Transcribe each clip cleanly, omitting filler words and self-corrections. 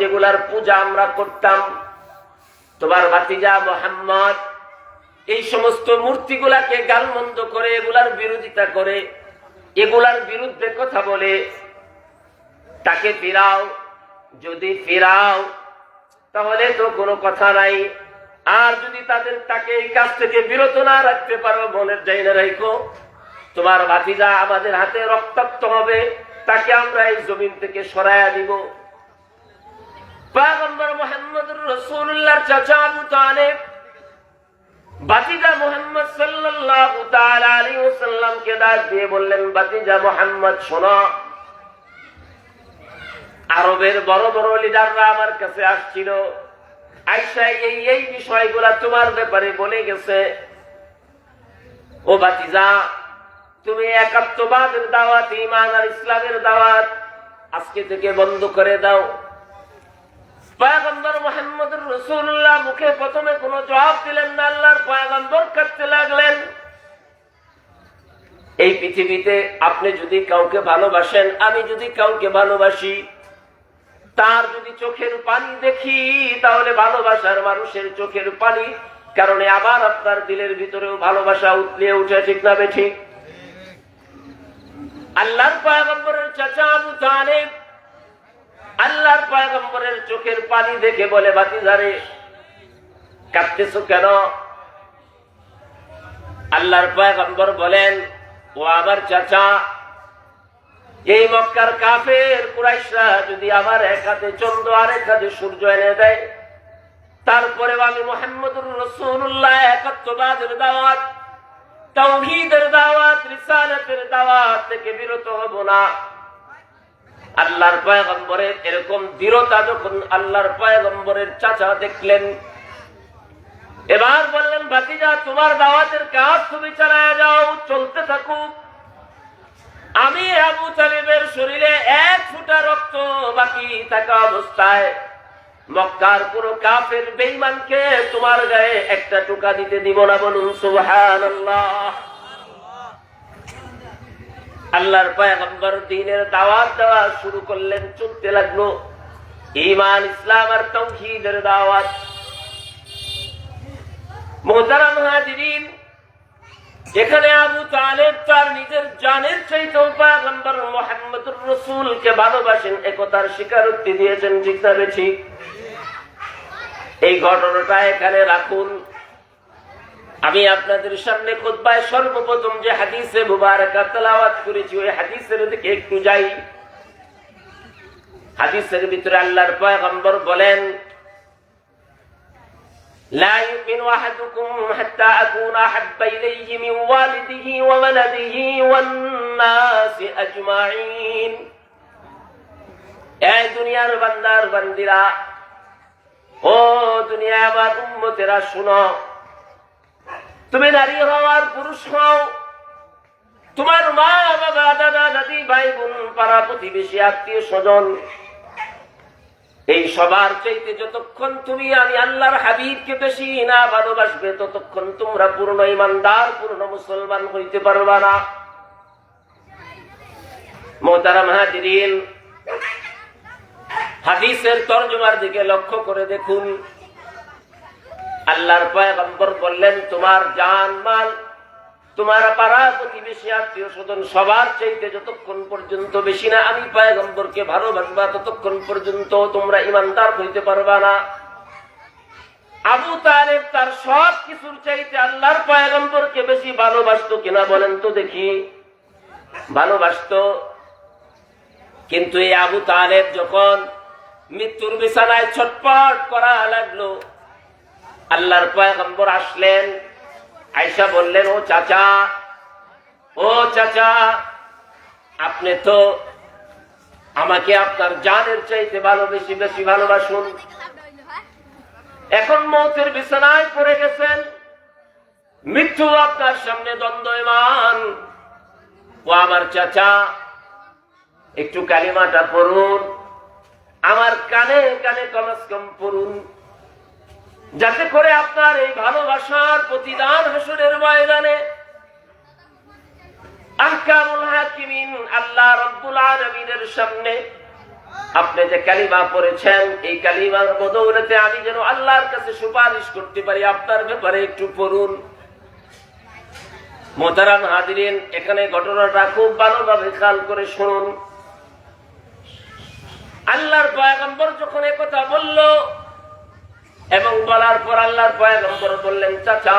যেগুলার পূজা আমরা করতাম, তোমার ভাতিজা মুহাম্মদ এই সমস্ত মূর্তিগুলাকে গালমন্দ করে, এগুলার বিরোধিতা করে, এগুলার বিরুদ্ধে কথা বলে, তাকে ফিরাও। যদি ফিরাও তাহলে তো কোনো কথা নাই, আর যদি তাকে এই কাজ থেকে বিরত না রাখতে পারো, মনের জায়গা রাখো তোমার ভাতিজা আমাদের হাতে রক্তাক্ত হবে, তাকে আমরা এই জমিন থেকে সরাইয়া দিব। পয়গম্বর মুহাম্মদুর রাসূলুল্লাহর চাচা আবু তালেব ভাতিজা মুহাম্মদ সাল্লাল্লাহু তাআলা আলাইহি ওয়াসাল্লামকে ডাক দিয়ে বললেন, ভাতিজা মুহাম্মদ শোনো, আরবের বড় বড় লিডাররা আমার কাছে আসছিল, আয়েশা এই বিষয়গুলা তোমার ব্যাপারে বলে গেছে। ও ভাতিজা, তুমি একাত্মবাদের দাওয়াত, ঈমান আর ইসলামের দাওয়াত আজকে থেকে বন্ধ করে দাও। পয়গম্বর মুহাম্মদুর রাসূলুল্লাহ মুখে প্রথমে কোনো জবাব দিলেন না। আল্লাহর পয়গম্বর কাঁদতে লাগলেন। এই পৃথিবীতে আপনি যদি কাউকে ভালোবাসেন, আমি যদি কাউকে ভালোবাসি, তার যদি চোখের পানি দেখি, তাহলে ভালোবাসার মানুষের চোখের পানি কারণে আবার আপনার দিলের ভিতরেও ভালোবাসা উতলিয়ে উঠে, ঠিক না বেঠিক? আল্লাহর পয়গম্বরের চাচা আবু তালেব আল্লাহর পয়গম্বরের চোখের পানি দেখে বলে, ভাতিজারে কাঁদতেছো কেন? আল্লাহর পয়গম্বর বলেন, ও আমার চাচা, এই মক্কার কাফের কুরাইশরা যদি আমার এক হাতে চন্দ্র আর এক হাতে সূর্য এনে দেয়, তারপরেও আমি মুহাম্মদুর রাসূলুল্লাহ একাত্মবাদের দাওয়াত, তাওহীদের দাওয়াত, রিসালাতের দাওয়াত থেকে বিরত হব না। আল্লাহর পয়গম্বরের এরকম দৃঢ়তা যখন আল্লাহর পয়গম্বরের চাচা দেখলেন, এবার বললেন, ভাতিজা তোমার দাওয়াতের কাজ তুমি চালায় যাও, চলতে থাকুক। আমি আবু তালেবের শরীরে এক ফোঁটা রক্ত বাকি থাকা অবস্থায় মক্কার পুরো কাফের বেঈমানকে তোমার গায়ে একটা টুকা দিতে দিব না। বলুন সুবহানাল্লাহ। আল্লাহর পয়গম্বর দ্বীনের দাওয়াত দেওয়া শুরু করলেন, চলতে লাগলো ঈমান, ইসলাম আর তাওহীদের দাওয়াত। মুহতারাম হাজিরিন, এখানে আবু তালেব তার নিজের জানের চাইতেও পয়গম্বর মুহাম্মদুর রাসূলকে ভালোবাসেন, একথার স্বীকারোক্তি দিয়েছেন, ঠিক না বেঠিক? এই ঘটনাটা এখানে রাখুন। আমি আপনাদের সামনে খুতবায় সর্বপ্রথম যে হাদিসে মুবারাকা তেলাওয়াত করেছি, ওই হাদিসের দিকে একটু যাই। হাদিসের ভিতরে আল্লাহর পয়গম্বর বলেন, لا يؤمن أحدكم حتى أكون أحب إليه من والده وولده والناس أجمعين। এই দুনিয়ার বান্দার বান্দিরা, ও দুনিয়া আমার উম্মতেরা, শুনো, তুমি নারী হও আর পুরুষ হও, তোমার মা বাবা, দাদা দাদি, ভাই বোন, পাড়া প্রতিবেশী, আত্মীয় স্বজন, এই সবার চাইতে যতক্ষণ তুমি আমি আল্লাহর হাবিবকে বেশি না ভালোবাসবে, ততক্ষণ তোমরা পূর্ণ ঈমানদার, পূর্ণ মুসলমান হইতে পারবা না। মুহতারাম হাজিরিন, হাদিসের তরজমার দিকে লক্ষ্য করে দেখুন। আল্লাহর পয়গম্বর বললেন, তোমার জান মাল, তোমার পাড়া প্রতিবেশী, আত্মীয় স্বজন, সবার চাইতে যতক্ষণ পর্যন্ত বেশি না আমি পয়গম্বরকে ভালোবাসবা, ততক্ষণ পর্যন্ত তোমরা ঈমানদার হইতে পারবা না। আবু তালেব তার সব কিছুর চাইতে আল্লাহর পয়গম্বরকে বেশি ভালোবাসতো কিনা বলেন তো দেখি? ভালোবাসতো। কিন্তু এই আবু তালেব যখন মৃত্যুর বিছানায় ছটফট করা লাগলো, আল্লাহর পয়গম্বর আসলেন। আয়েশা বললেন, ও চাচা, ও চাচা, আপনি তো আমাকে আপনার জানের চাইতে বেশি ভালোবাসুন। এখন মৌতের বিছানায় পড়ে গেছেন, মৃত্যু আপনার সামনে দ্বন্দ্বমান। ও আমার চাচা, একটু কালিমাটা পড়ুন, আমার কানে কানে কমস কম পড়ুন, যাতে করে আপনার এই ভালোবাসার প্রতিদান হাসরের ময়দানে আহকামুল হাকিমিন আল্লাহ রাব্বুল আলামিনের সামনে আপনি যে কালিমা পড়েছেন এই কালিমার বদৌলতে আমি যেন আল্লাহর কাছে সুপারিশ করতে পারি আপনার ব্যাপারে একটু পড়ুন। মোহতারাম হাজিরিন, এখানে ঘটনাটা খুব ভালোভাবে খেয়াল করে শুনুন। আল্লাহর পয়গম্বর যখন এই কথা বলল এবং বলার পর আল্লাহর পয়গম্বর বললেন, চাচা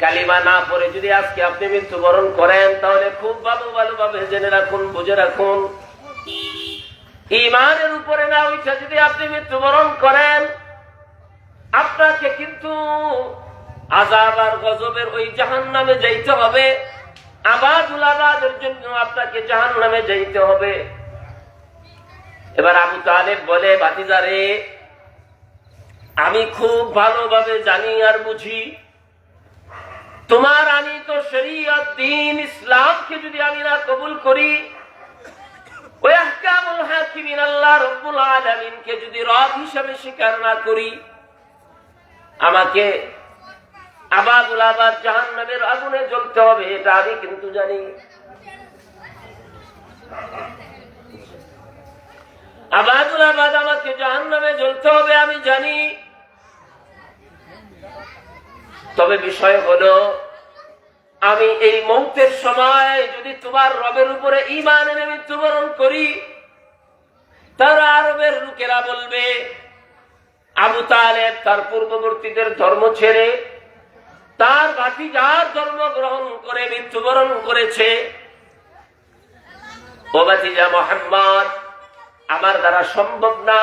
কালিমা না পড়ে যদি আজকে আপনি মৃত্যুবরণ করেন তাহলে খুব ভালোভাবে জেনে রাখুন, বুঝে রাখুন, ঈমানের উপরে না উঠে যদি আপনি মৃত্যুবরণ করেন আপনাকে কিন্তু আযাব আর গজবের ওই জাহান্নামে যাইতে হবে। আবাদুল আবাদের জন্য আপনাকে জাহান্নামে যাইতে হবে। এবার আবু তালেব বলে, ভাতিজারে আমি খুব ভালোভাবে জানি আর বুঝি, তোমার আমি তো শরীয়ত দ্বীন ইসলামকে যদি আমি না কবুল করি, ওই আহকামুল হাকিমিন আল্লাহ রাব্বুল আলামিনকে যদি রব হিসেবে স্বীকার না করি, আমাকে আবাদুল আবাদ জাহান্নামের আগুনে জ্বলতে হবে, এটা আমি কিন্তু জানি। আবাদুল আবাদ আমাকে জাহান্নামে জ্বলতে হবে আমি জানি। তবে বিষয় হলো আমি এই মৌতের সময় যদি তোমার রবের উপরে ঈমান এনে মৃত্যুবরণ করি, তারা আরবের লোকেরা বলবে আবু তালেব তার পূর্ববর্তীদের ধর্ম ছেড়ে তার ভাতিজার ধর্ম গ্রহণ করে মৃত্যুবরণ করেছে। ও ভাতিজা মুহাম্মদ, আমার দ্বারা সম্ভব না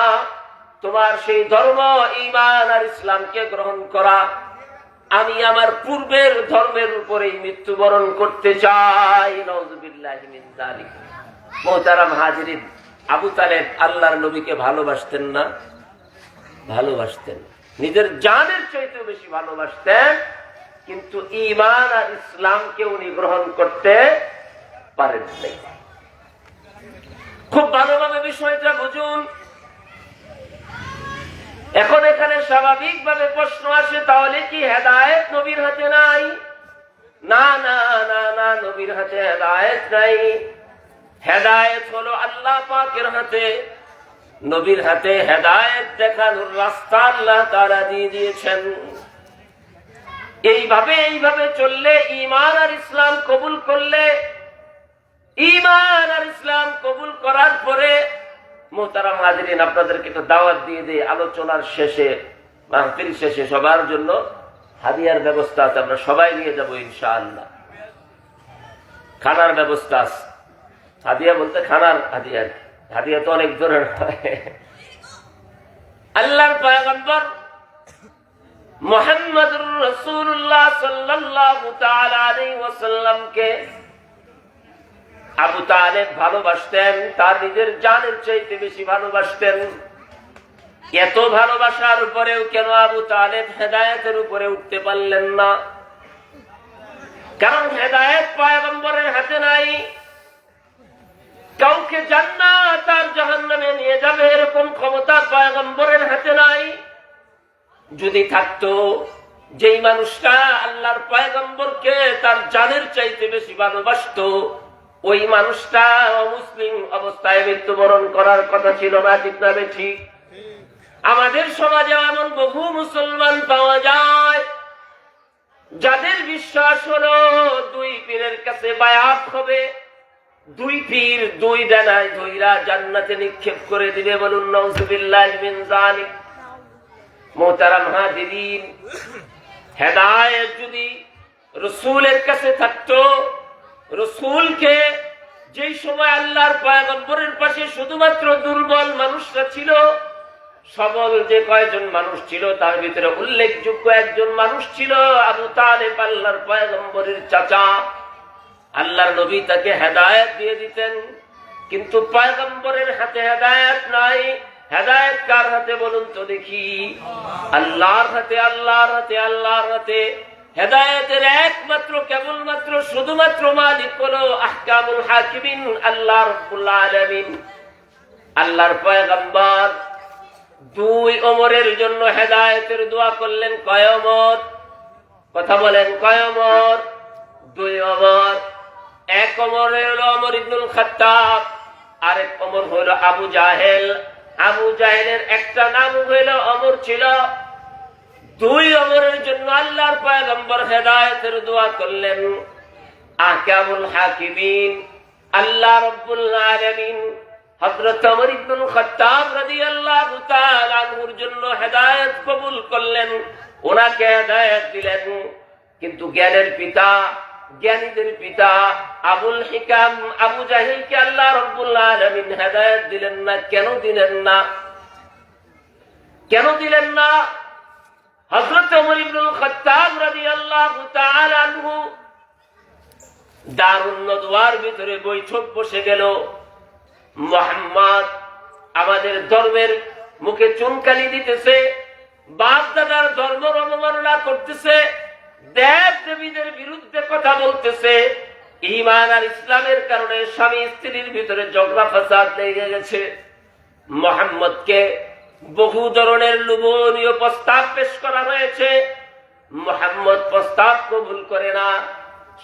তোমার সেই ধর্ম ঈমান আর ইসলামকে গ্রহণ করা। আমি আমার পূর্বের ধর্মের উপরেই মৃত্যুবরণ করতে চাই। নাউযুবিল্লাহি মিন যালিক। মুহতারাম হাজিরিন, আবু তালেব আল্লাহর নবীকে ভালোবাসতেন না? ভালোবাসতেন, নিজের জানের চাইতে বেশি ভালোবাসতেন, কিন্তু ঈমান আর ইসলামকে উনি গ্রহণ করতে পারেন নাই। খুব ভালোভাবে বিষয়টা বুঝুন। এখন এখানে স্বাভাবিকভাবে প্রশ্ন আসে, তাহলে কি হেদায়েত নবীর হাতে নাই? না না না না, নবীর হাতে হেদায়েত নাই। হেদায়েত হলো আল্লাহ পাকের হাতে। নবীর হাতে হেদায়েত দেখানোর রাস্তা আল্লাহ তাআলা দিয়ে দিয়েছেন। এইভাবে চললে, ঈমান আর ইসলাম কবুল করলে, ঈমান আর ইসলাম কবুল করার পরে, মুহতারাম হাজিরিন, আপনাদেরকে একটা দাওয়াত দিয়ে দিই। আলোচনার শেষে, মাহফিল শেষে সবার জন্য হাদিয়ার ব্যবস্থা আছে, আমরা সবাই নিয়ে যাবো ইনশাআল্লাহ। খানার ব্যবস্থা আছে। হাদিয়া বলতে খানার হাদিয়া, হাদিয়া তো অনেক ধরনের হয়। আল্লাহর পয়গম্বর মুহাম্মদুর রাসূলুল্লাহ সাল্লাল্লাহু তাআলা আলাইহি ওয়াসাল্লামকে আবু তালেব ভালোবাসতেন, তার নিজের জানের চাইতে বেশি ভালোবাসতেন। এত ভালোবাসার উপরেও কেন আবু তালেব হেদায়েতের উপরে উঠতে পারলেন না? কারণ হেদায়েত পয়গম্বরের হাতে নাই। কাউকে জান্নাত আর জাহান্নামে নিয়ে যাবে এরকম ক্ষমতা পয়গম্বরের হাতে নাই। যদি থাকতো, যেই মানুষটা আল্লাহর পয়গম্বরকে তার জানের চাইতে বেশি ভালোবাসতো, ওই মানুষটা অমুসলিম অবস্থায় মৃত্যুবরণ করার কথা ছিল না, ঠিক না ঠিক? আমাদের সমাজে এমন বহু মুসলমান পাওয়া যায় যাদের বিশ্বাস হলো দুই পীরের কাছে বায়াত হবে, দুই পীর দুই ডানায় ধইরা জান্নাতে নিক্ষেপ করে দিবে। বলুন নাউযুবিল্লাহি মিন যালিক। মুহতারাম হাজিরিন, হেদায়েত যদি রাসূলের কাছে থাকতো, রাসূলকে যেই সময় আল্লাহর পয়গম্বরের পাশে শুধুমাত্র দুর্বল মানুষরা ছিল, সবল যে কয়জন মানুষ ছিল তার ভিতরে উল্লেখযোগ্য একজন মানুষ ছিল আবু তালেব, আল্লাহর পয়গম্বরের চাচা। আল্লাহর নবী তাকে হেদায়েত দিয়ে দিতেন, কিন্তু পয়গম্বরের হাতে হেদায়েত নাই। হেদায়েত কার হাতে বলুন তো দেখি? আল্লাহর হাতে, আল্লাহর হাতে, আল্লাহর হাতে। হেদায়েতের একমাত্র কেবলমাত্র শুধুমাত্র মালিক হলো আহকামুল হাকিমিন আল্লাহ রাব্বুল আলামিন। আল্লাহর পয়গম্বর দুই ওমরের জন্য হেদায়েতের দোয়া করলেন। কয় ওমর? কথা বলেন, কয় ওমর? দুই ওমর। এক ওমর হলো ওমর ইবনুল খাত্তাব, আরেক ওমর হইল আবু জাহেল। আবু জাহেলের একটা নাম হইল ওমর ছিল। দুই ওমরের জন্য আল্লাহর পয়গম্বর হেদায়েতের দোয়া করলেন। আহকামুল হাকিমিন আল্লাহ রাব্বুল আলামিন হযরত ওমর ইবনুল খাত্তাব রাদিয়াল্লাহু তাআলা আনহুর জন্য হেদায়েত কবুল করলেন, ওনাকে হেদায়েত দিলেন। কিন্তু জ্ঞানের পিতা, জ্ঞানীদের পিতা আবুল হিকাম আবু জাহিলকে আল্লাহ রাব্বুল আলামিন হেদায়েত দিলেন না। কেন দিলেন না? কেন দিলেন না? হযরত ওমর ইবনুল খাত্তাব রাদিয়াল্লাহু তাআলা আনহু দারুন নদওয়ার ভিতরে বৈঠক বসে গেল। মুহাম্মদ আমাদের ধর্মের মুখে চুনকালি দিতেছে, বাপ দাদার ধর্ম অবমাননা করতেছে, দেব দেবীদের বিরুদ্ধে কথা বলতেছে। ঈমান আর ইসলামের কারণে স্বামী স্ত্রীর ভিতরে ঝগড়া ফাসাদ লেগে গেছে। মুহাম্মদকে বহু ধরনের লোভনীয় প্রস্তাব পেশ করা হয়েছে, মুহাম্মদ প্রস্তাব কবুল করে না।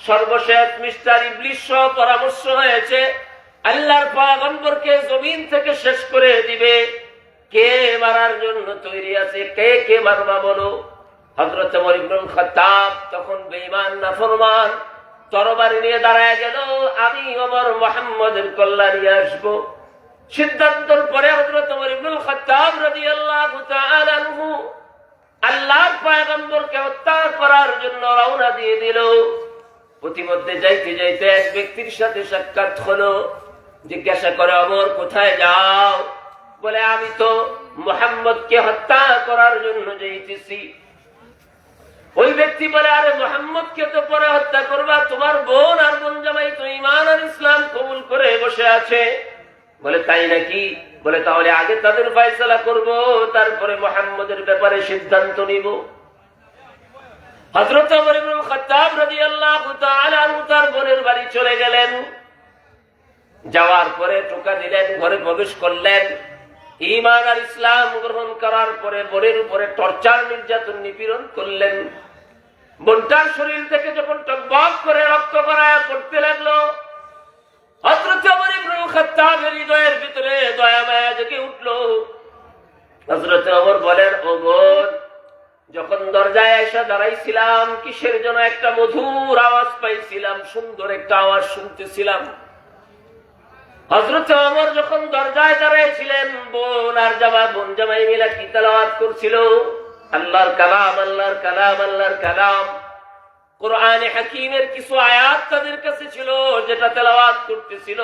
সর্বশেষ মিস্টার ইবলিস সহ পরামর্শ হয়েছে আল্লাহর পয়গম্বরকে জমিন থেকে শেষ করে দিবে। কে মারার জন্য তৈরি আছে? কে কে মারবা বলো? হযরত ওমর ইবনুল খাত্তাব তখন বেঈমান নাফরমান তরবারি নিয়ে দাঁড়ায় গেল, আমি ওমর মুহাম্মদের কল্যাণে আসব। সিদ্ধান্তের পরে হযরত ওমর ইবনুল খাত্তাব রাদিয়াল্লাহু তাআলা আনহু আল্লাহর পয়গম্বরকে হত্যা করার জন্য রওনা দিয়ে দিল। প্রতিমধ্যে যাইতে যাইতে এক ব্যক্তির সাথে সাক্ষাৎ হলো। জিজ্ঞাসা করে, ওমর কোথায় যাও? বলে, আমি তো মুহাম্মদকে হত্যা করার জন্য যাইতেছি। ওই ব্যক্তি বলে, আরে মুহাম্মদকে তো পরে হত্যা করবা, তোমার বোন আর বোন জামাই তো ঈমান আর ইসলাম কবুল করে বসে আছে। বলে, তাই নাকি? বলে, তাহলে আগে তাদের ফয়সালা করব, তারপরে মুহাম্মদের ব্যাপারে সিদ্ধান্ত নিব। হযরত ওমর ইবনুল খাত্তাব রাদিয়াল্লাহু তাআলা আনহু তার বোনের বাড়ি চলে গেলেন। যাওয়ার পরে টোকা দিলেন, ঘরে প্রবেশ করলেন। ঈমান আর ইসলাম গ্রহণ করার পরে বোনের উপরে টর্চার, নির্যাতন, নিপীড়ন করলেন। বোনটার শরীর থেকে যখন টকবক করে রক্ত গড়ায় পড়তে লাগলো, হযরত ওমর ইবনুল খাত্তাবের হৃদয়ের ভিতরে দয়া মায়া জেগে উঠলো। হযরত ওমর বলেন, ও বোন, যখন দরজায় এসে দাঁড়াইছিলাম, কিসের যেন একটা মধুর আওয়াজ পাইছিলাম, সুন্দর একটা আওয়াজ শুনতেছিলাম। হযরত ওমর যখন দরজায় দাঁড়াইছিলেন, বোন আর বোন জামাই মিলে কি তেলাওয়াত করছিল? আল্লাহর কালাম, আল্লাহর কালাম, আল্লাহর কালাম। কোরআনে হাকিমের কিছু আয়াত তাদের কাছে ছিল, যেটা তেলাওয়াত করতেছিল।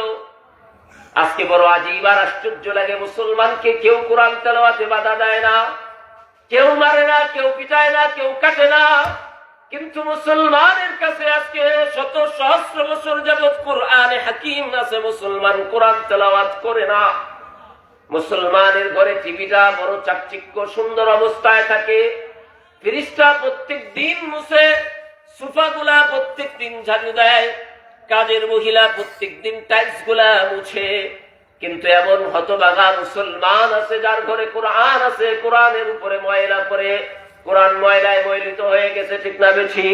আজকে বড় আজীব আর আশ্চর্য লাগে, মুসলমানকে কেউ কোরআন তেলাওয়াতে বাধা দেয় না, কেউ মারে না, কেউ পিটায় না, কেউ কাটে না। কিন্তু মুসলমানের কাছে আজকে শত সহস্র বছর যাবৎ কোরআনে হাকিম আছে, মুসলমান কোরআন তেলাওয়াত করে না। মুসলমানের ঘরে টিভিটা বড় চাকচিক্য সুন্দর অবস্থায় থাকে, ফিরিস্তা প্রত্যেক দিন মুছে, সোফাগুলা প্রত্যেক দিন ঝাড়ু দেয়, কাজের মহিলা প্রত্যেক দিন টাইলস গুলা মুছে। কিন্তু এমন হতভাগা মুসলমান আছে যার ঘরে কোরআন আছে, কোরআনের উপরে ময়লা পড়ে, কোরআন ময়লায় ময়লিত হয়ে গেছে। ঠিক না বেঠি?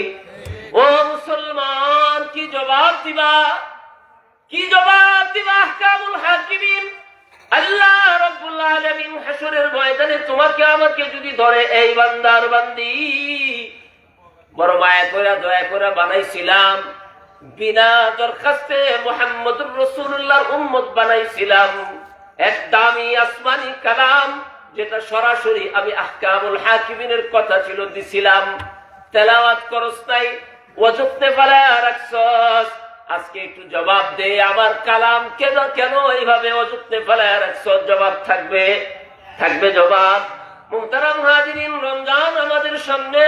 ও মুসলমান, কি জবাব দিবা? কি জবাব দিবা? আহকামুল হাকিমিন আল্লাহ রাব্বুল আলামিন হাসরের ময়দানে তোমাকে আমাকে যদি ধরে, এই বান্দার বান্দি বড় মায়া করে দয়া করে বানাইছিলাম, বিনা দরখাস্তে মুহাম্মদুর রাসূলুল্লাহর উম্মত বানাইছিলাম, এক দামি আসমানি কালাম যেটা সরাসরি আমি আহকামুল হাকিমিনের কথা ছিল দিছিলাম, তেলাওয়াত করস নাই, ওয়াজতে ফেলা রাখছস। আজকে একটু জবাব দে, আমার কালাম কেন কেন এইভাবে অযত্নে ফেলায় রাখছস? জবাব থাকবে, থাকবে জবাব। মুহতারাম হাজিরিন, রমজান আমাদের সামনে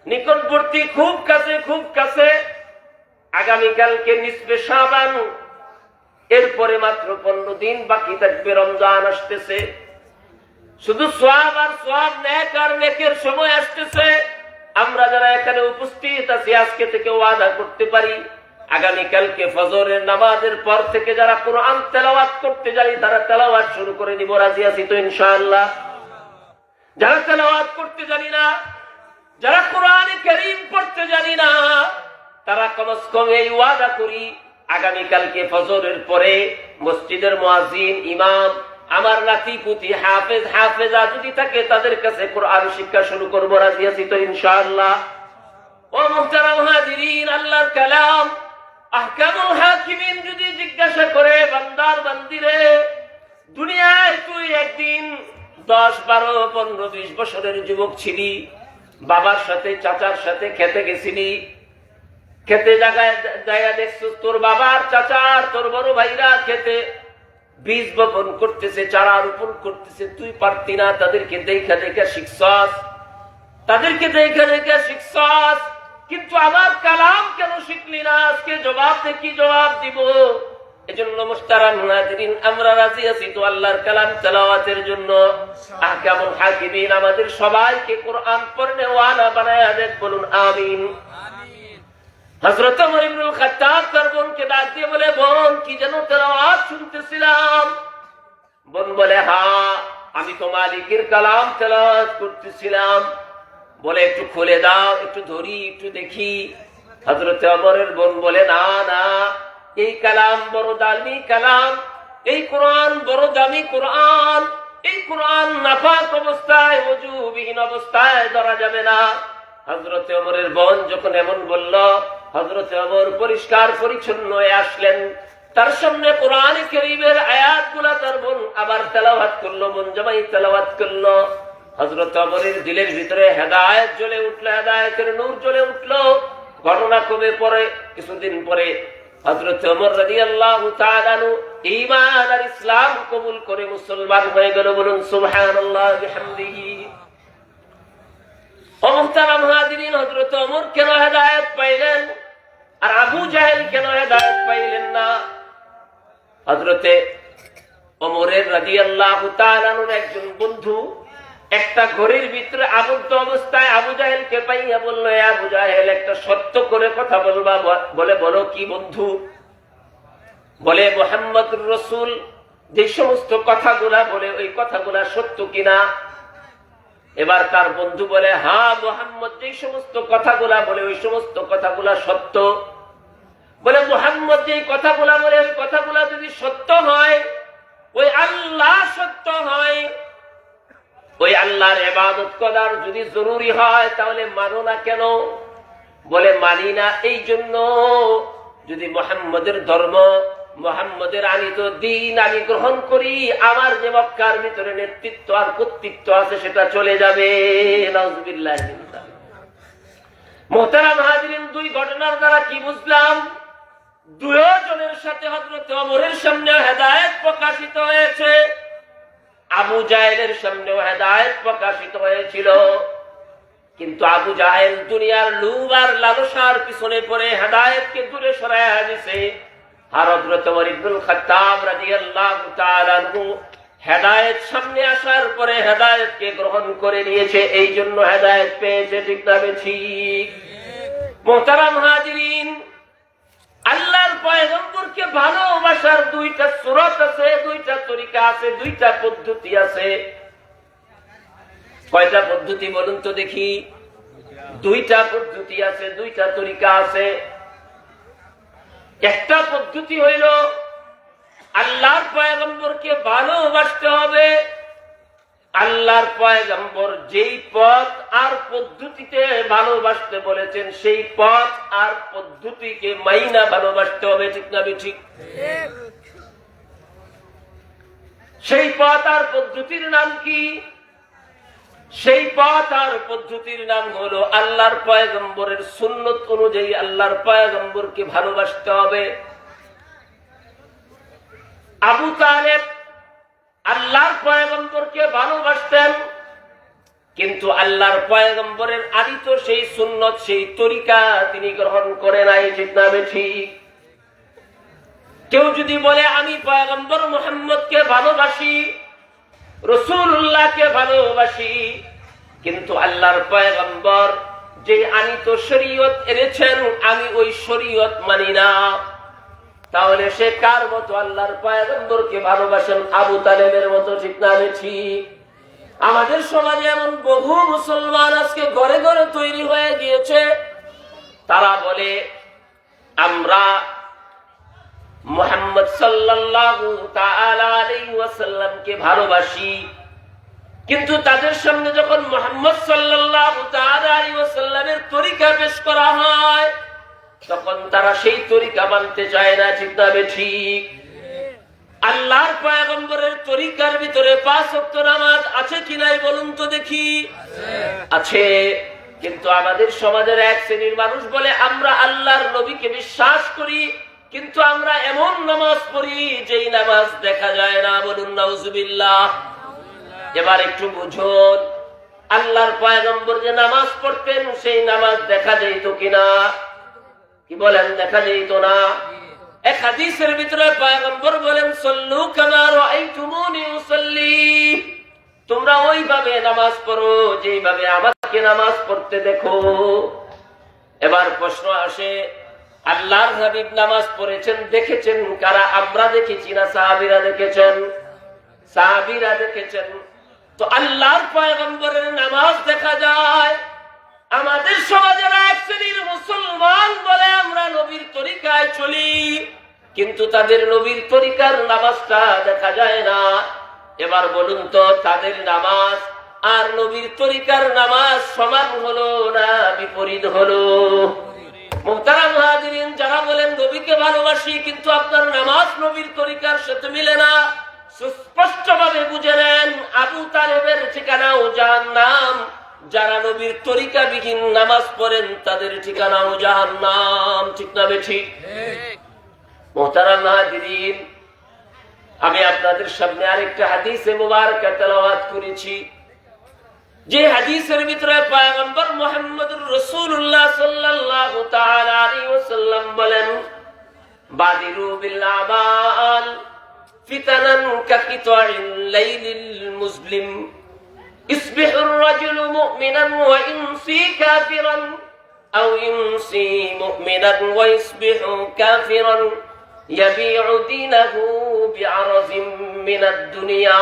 নিকটবর্তী, খুব কাছে, খুব কাছে। আগামীকালকে নিসবে শাবান, এরপরে মাত্র 15 দিন বাকি থাকবে, রমজান আসতেছে। শুধু সওয়াব আর সওয়াব, নেক আর নেকের সময় আসতেছে। আমরা যারা এখানে উপস্থিত আছি, আজকে থেকে ওয়াদা করতে পারি, আগামীকালকে ফজরের নামাজের পর থেকে যারা কোরআন তেলাওয়াত করতে জানি, তারা তেলাওয়াত শুরু করে দিব। রাজি আছি তো ইনশাআল্লাহ? যারা তেলাওয়াত করতে জানি না, যারা কোরআনে কারীম পড়তে জানি না, তারা কমস কম এই ওয়াদা করি, আগামীকালকে ফজরের পরে মসজিদের মুয়াজ্জিন ইমাম আমার নাতি পুতি হাফেজ হাফেজা যদি থাকে তাদের কাছে কোরআন শিক্ষা শুরু করবো। রাজি আছি তো ইনশাআল্লাহ? ও মুহতারাম হাজিরিন, আল্লাহর কালাম আহকামুল হাকিমিন যদি জিজ্ঞাসা করে বান্দার বান্দিরে, দুনিয়ায় তুই একদিন 10, 12, 15, 20 বছরের যুবক ছিলি, বাবার সাথে চাচার সাথে খেতে গেছিলি, খেতে জায়গায় দেখছিস তোর বাবার চাচার তোর বড় ভাইরা খেতে বীজ বপন করতেছে, চারা রোপণ করতেছে, তুই পারতি না, তাদেরকে দেখা দেখা শিখছস, তাদেরকে দেখা দেখা শিখছস, কিন্তু আমার কালাম কেন শিখলি না? আজকে জবাব দেখি জবাব দিব। এজন্য মুহতারাম হাজিরিন, আমরা রাজি আছি তো আল্লাহর কালাম তেলাওয়াতের জন্য। আহকামুল হাকিমিন আমাদের সবাইকে কোরআন পড়নে ওয়ালা বানায়া দেন, বলুন আমিন। হযরত ওমর ইবনুল খাত্তাব তার বোনকে ডাক দিয়ে বলে, বোন কি যেন তেলাওয়াত শুনতেছিলাম? বোন বলে, হ্যাঁ আমি তো মালিকের কালাম তেলাওয়াত করতেছিলাম। বলে, একটু খুলে দাও, একটু ধরি, একটু দেখি। হযরত ওমরের বোন বলে, না না, এই কালাম বড় দামি কালাম, এই কোরআন বড় দামি কোরআন, এই কোরআন নাপাক অবস্থায় ওযুবিহীন অবস্থায় ধরা যাবে না। হযরত ওমরের বোন যখন এমন বলল, হযরত ওমর পরিষ্কার পরিচ্ছন্ন হয়ে আসলেন, তার সামনে কোরআন কারীমের আয়াতগুলো তার বোন আবার তেলাওয়াত করলো, বোন জামাই তেলাওয়াত করলো। হযরত ওমরের দিলের ভিতরে হেদায়েত জ্বলে উঠলো, হেদায়েতের নূর জ্বলে উঠলো। ঘটনা কবে পরে, কিছুদিন পরে হযরত ওমর রাদিয়াল্লাহু তাআলা আনহু ঈমান আর ইসলাম কবুল করে মুসলমান হয়ে গেল, বলুন সুবহানাল্লাহ বিহামদিহি। ও মুহতারাম হাজিরিন, হযরত ওমর কেন হেদায়েত পাইলেন আর আবু জাহেল কেন হেদায়েত পাইলেন না? হযরতে ওমরের রাদিয়াল্লাহু তাআলা আনহুর একজন বন্ধু একটা ঘরের ভিতরে আবদ্ধ অবস্থায় আবু জাহেলকে পাইয়া বলল, আবু জাহেল একটা সত্য করে কথা বলবা। বলে, বলো কি বন্ধু? বলে, মুহাম্মদুর রাসূল যে সমস্ত কথাগুলা বলে ওই কথাগুলা সত্য কিনা? এবার তার বন্ধু বলে, হ্যাঁ মুহাম্মদ যে সমস্ত কথাগুলা বলে ওই সমস্ত কথাগুলা সত্য। বলে, মুহাম্মদ যে কথাগুলা বলে ওই কথাগুলা যদি সত্য হয়, ওই আল্লাহ সত্য হয়, ওই আল্লাহর ইবাদত করার যদি জরুরি হয় তাহলে মানো না কেন? বলে, মানি না এই জন্য যদি মুহাম্মদের ধর্ম, মুহাম্মদের আনিত দ্বীন আমি গ্রহণ করি, আমার যে মক্কার ভিতরে নেতৃত্ব আর কর্তৃত্ব আছে সেটা চলে যাবে। নাউযুবিল্লাহ। মুহতারাম হাজিরিন, দুই ঘটনার দ্বারা কি বুঝলাম? দুজনের সাথে হযরত ওমরের সামনে হেদায়েত প্রকাশিত হয়েছে, আবু জাহেলের সামনেও হেদায়েত প্রকাশিত হয়েছিল, কিন্তু আবু জাহেল দুনিয়ার লোভ আর লালসার পিছনে পড়ে হেদায়েতকে দূরে সরাইয়া দিয়েছে। আর হযরত ওমর ইবনুল খাত্তাব রাদিয়াল্লাহু তাআলা আনহু হেদায়েত সামনে আসার পরে হেদায়েতকে গ্রহণ করে নিয়েছে, এই জন্য হেদায়েত পেয়েছে। ঠিক না ঠিক? মুহতারাম হাজিরিন, আল্লাহর পয়গম্বরকে ভালোবাসার দুইটা সূরত আছে, দুইটা তরিকা আছে, দুইটা পদ্ধতি আছে। কয়টা পদ্ধতি বলুন তো দেখি? দুইটা পদ্ধতি আছে, দুইটা তরিকা আছে। একটা পদ্ধতি হইল আল্লাহর পয়গম্বরকে ভালোবাসতে হবে। আল্লাহর পয়গম্বর যেই পথ আর পদ্ধতিতে ভালোবাসতে বলেছেন সেই পথ আর পদ্ধতিকে মাইনা ভালোবাসতে হবে। ঠিক না ঠিক? সেই পথ আর পদ্ধতির নাম কি? সেই পথ আর পদ্ধতির নাম হলো আল্লাহর পয়গম্বরের সুন্নত অনুযায়ী আল্লাহর পয়গম্বরকে ভালোবাসতে হবে। আবু তালেব আল্লাহর পয়গম্বরকে ভালোবাসতেন, কিন্তু আল্লাহর পয়গম্বরের আদিত সেই সুন্নত, সেই তরিকা তিনি গ্রহণ করে নাই। ঠিক না ঠিক? কেউ যদি বলে আমি পয়গম্বর মুহাম্মদকে ভালোবাসি, রাসূলুল্লাহকে ভালোবাসি, কিন্তু আল্লাহর পয়গম্বর যে আনিত শরীয়ত এনেছেন আমি ওই শরীয়ত মানি না, তাহলে সে কার মতো? আল্লাহর পয়গম্বরকে ভালোবাসেন আবু তালেবের মতো। ঠিক না ঠিক? আমাদের সমাজে এমন বহু মুসলমান আজকে ঘরে ঘরে তৈরি হয়ে গিয়েছে, তারা বলে আমরা মুহাম্মদ সাল্লাল্লাহু তাআলা আলাইহি ওয়াসাল্লামকে ভালোবাসি, কিন্তু তাদের সামনে যখন মুহাম্মদ সাল্লাল্লাহু তাআলা আলাইহি ওয়াসাল্লামের তরিকা পেশ করা হয় তখন তারা সেই তরিকা মানতে চায় না। ঠিক না ঠিক? আল্লাহর পয়গম্বরের তরিকার ভিতরে 5 ওয়াক্ত নামাজ আছে কি নাই বলুন তো দেখি। আছে। কিন্তু আমাদের সমাজের এক শ্রেণীর মানুষ বলে আমরা আল্লাহর নবীকে বিশ্বাস করি, কিন্তু আমরা এমন নামাজ পড়ি যেই নামাজ দেখা যায় না। বলুন নাউজুবিল্লাহ। এবার একটু বুঝুন, আল্লাহর পয়গম্বর যে নামাজ পড়তেন সেই নামাজ দেখা যেত কিনা? কি বলেন? দেখা যেত না। এক হাদিসের ভিতরে পয়গম্বর বলেন, সল্লু কামা রাআইতুমুনি উসাল্লি, তোমরা ওইভাবে নামাজ পড়ো যেইভাবে আমাকে নামাজ পড়তে দেখো। এবার প্রশ্ন আসে, আল্লাহর হাবিব নামাজ পড়েছেন, দেখেছেন কারা? আমরা দেখেছি না সাহাবীরা দেখেছেন? সাহাবীরা দেখেছেন। তো আল্লাহর পয়গম্বরের নামাজ দেখা যায়। আমাদের সমাজের এক শ্রেণীর মুসলমান বলে আমরা নবীর তরিকায় চলি, কিন্তু তাদের নবীর তরিকার নামাজটা দেখা যায় না। এবার বলুন তো, তাদের নামাজ আর নবীর তরিকার নামাজ সমান হলো না বিপরীত হলো? মুহতারাম হাজিরিন, যারা বলেন নবীকে ভালোবাসি কিন্তু আপনার নামাজ নবীর তরিকার সাথে মিলে না, সুস্পষ্টভাবে বুঝে নেন আবু তালেবের ঠিকানাও জাহান্নাম। যারা নবীর তরিকা বিহীন নামাজ পড়েন তাদের ঠিকানাও জাহান্নাম। ঠিক না বেঠিক? মুহতারাম হাজিরিন, আমি আপনাদের সামনে আরেকটা হাদিসে মুবারকা তেলাওয়াত করেছি, যে হাদিসের ভিতরে পয়গম্বর মুহাম্মদুর রাসূলুল্লাহ সাল্লাল্লাহু তাআলা আলাইহি ওয়াসাল্লাম বলেন, বাদিরু বিল আমাল ফিতানান কাকিতাইল লাইলিল মুসলিম ইসবিহুর রাজুলু মুমিনান ওয়া ইমসি কাফিরান আও ইমসি মুমিনান ওয়া ইসবিহু কাফিরান ইয়াবিউ দীনাহু বিআরাযিম মিনাদ দুনিয়া।